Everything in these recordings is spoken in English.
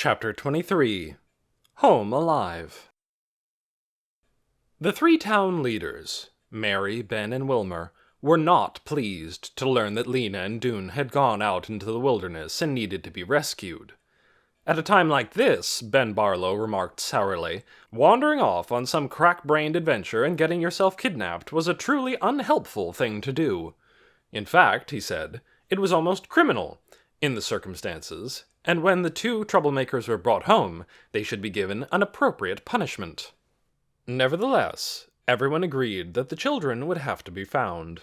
Chapter 23 Home Alive. The three town leaders, Mary, Ben, and Wilmer, were not pleased to learn that Lena and Dune had gone out into the wilderness and needed to be rescued. At a time like this, Ben Barlow remarked sourly, wandering off on some crack-brained adventure and getting yourself kidnapped was a truly unhelpful thing to do. In fact, he said, it was almost criminal, in the circumstances, and when the two troublemakers were brought home, they should be given an appropriate punishment. Nevertheless, everyone agreed that the children would have to be found.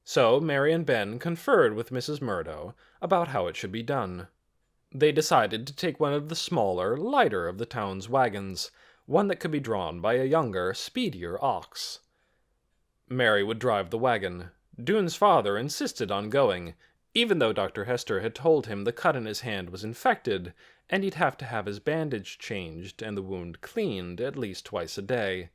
So Mary and Ben conferred with Mrs. Murdo about how it should be done. They decided to take one of the smaller, lighter of the town's wagons, one that could be drawn by a younger, speedier ox. Mary would drive the wagon. Dune's father insisted on going, even though Dr. Hester had told him the cut in his hand was infected, and he'd have to have his bandage changed and the wound cleaned at least twice a day.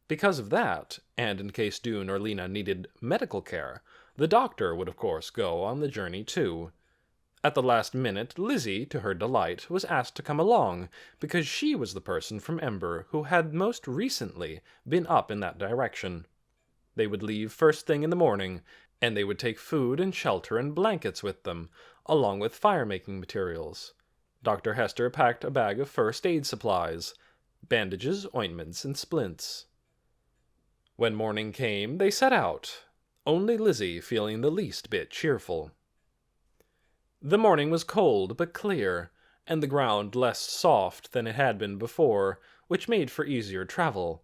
Because of that, and in case Dune or Lena needed medical care, the doctor would of course go on the journey too. At the last minute, Lizzie, to her delight, was asked to come along, because she was the person from Ember who had most recently been up in that direction. They would leave first thing in the morning, and they would take food and shelter and blankets with them, along with fire-making materials. Dr. Hester packed a bag of first aid supplies, bandages, ointments, and splints. When morning came, they set out, only Lizzie feeling the least bit cheerful. The morning was cold but clear, and the ground less soft than it had been before, which made for easier travel.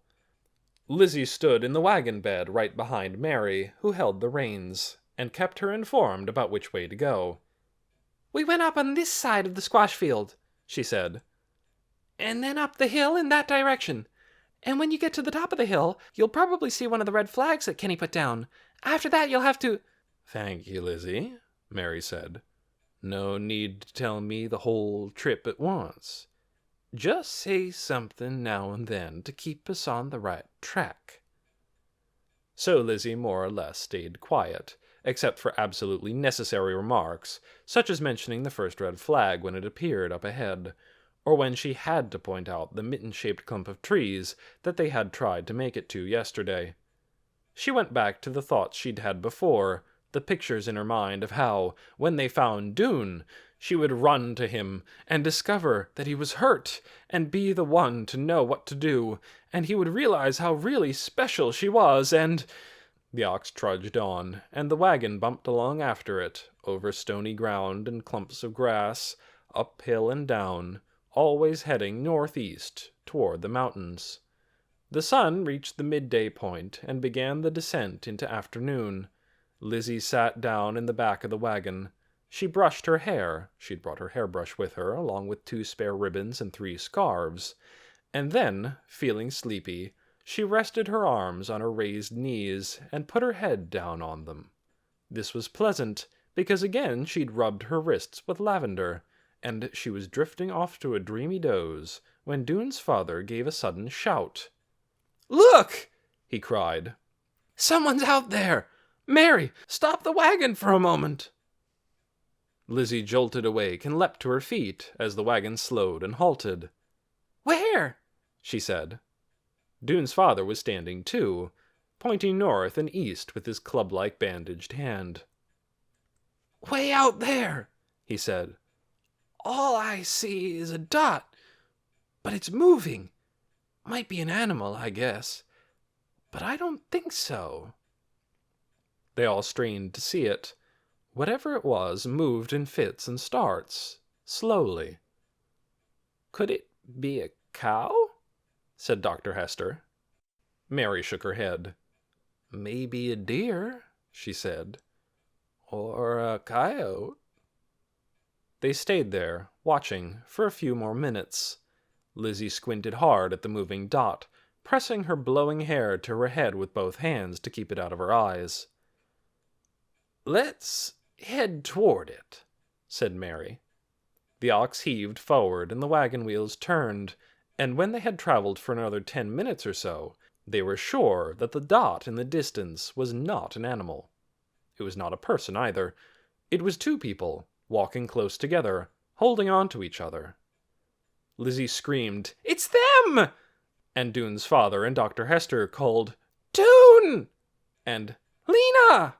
Lizzie stood in the wagon bed right behind Mary, who held the reins, and kept her informed about which way to go. "We went up on this side of the squash field," she said, "and then up the hill in that direction. And when you get to the top of the hill, you'll probably see one of the red flags that Kenny put down. After that, you'll have to—" "Thank you, Lizzie," Mary said. "No need to tell me the whole trip at once. Just say something now and then to keep us on the right track." So Lizzie more or less stayed quiet, except for absolutely necessary remarks, such as mentioning the first red flag when it appeared up ahead, or when she had to point out the mitten-shaped clump of trees that they had tried to make it to yesterday. She went back to the thoughts she'd had before, the pictures in her mind of how, when they found Dune, she would run to him and discover that he was hurt and be the one to know what to do, and he would realize how really special she was, and... The ox trudged on, and the wagon bumped along after it, over stony ground and clumps of grass, up hill and down, always heading northeast toward the mountains. The sun reached the midday point and began the descent into afternoon. Lizzie sat down in the back of the wagon. She brushed her hair. She'd brought her hairbrush with her, along with 2 spare ribbons and 3 scarves. And then, feeling sleepy, she rested her arms on her raised knees and put her head down on them. This was pleasant, because again she'd rubbed her wrists with lavender, and she was drifting off to a dreamy doze when Dune's father gave a sudden shout. "Look!" he cried. "Someone's out there! Mary, stop the wagon for a moment!" Lizzie jolted awake and leapt to her feet as the wagon slowed and halted. "Where?" she said. Dune's father was standing too, pointing north and east with his club-like bandaged hand. "Way out there," he said. "All I see is a dot, but it's moving. Might be an animal, I guess, but I don't think so." They all strained to see it. Whatever it was moved in fits and starts, slowly. "Could it be a cow?" said Dr. Hester. Mary shook her head. "Maybe a deer," she said. "Or a coyote." They stayed there, watching, for a few more minutes. Lizzie squinted hard at the moving dot, pressing her blowing hair to her head with both hands to keep it out of her eyes. "Let's head toward it," said Mary. The ox heaved forward and the wagon wheels turned, and when they had traveled for another 10 minutes or so, they were sure that the dot in the distance was not an animal. It was not a person either. It was 2 people, walking close together, holding on to each other. Lizzie screamed, "It's them!" And Doon's father and Dr. Hester called, "Doon!" and "Lena!"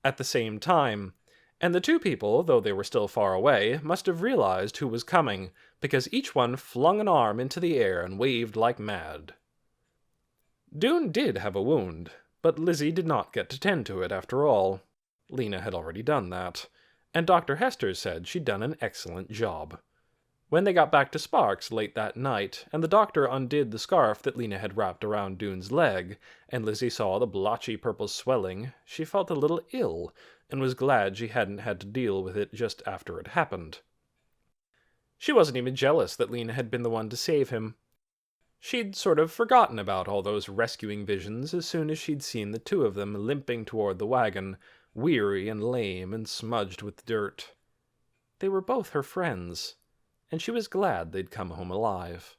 at the same time. And the two people, though they were still far away, must have realized who was coming, because each one flung an arm into the air and waved like mad. Doon did have a wound, but Lizzie did not get to tend to it after all. Lena had already done that, and Dr. Hester said she'd done an excellent job. When they got back to Sparks late that night, and the doctor undid the scarf that Lena had wrapped around Doon's leg, and Lizzie saw the blotchy purple swelling, she felt a little ill, and was glad she hadn't had to deal with it just after it happened. She wasn't even jealous that Lena had been the one to save him. She'd sort of forgotten about all those rescuing visions as soon as she'd seen the two of them limping toward the wagon, weary and lame and smudged with dirt. They were both her friends, and she was glad they'd come home alive.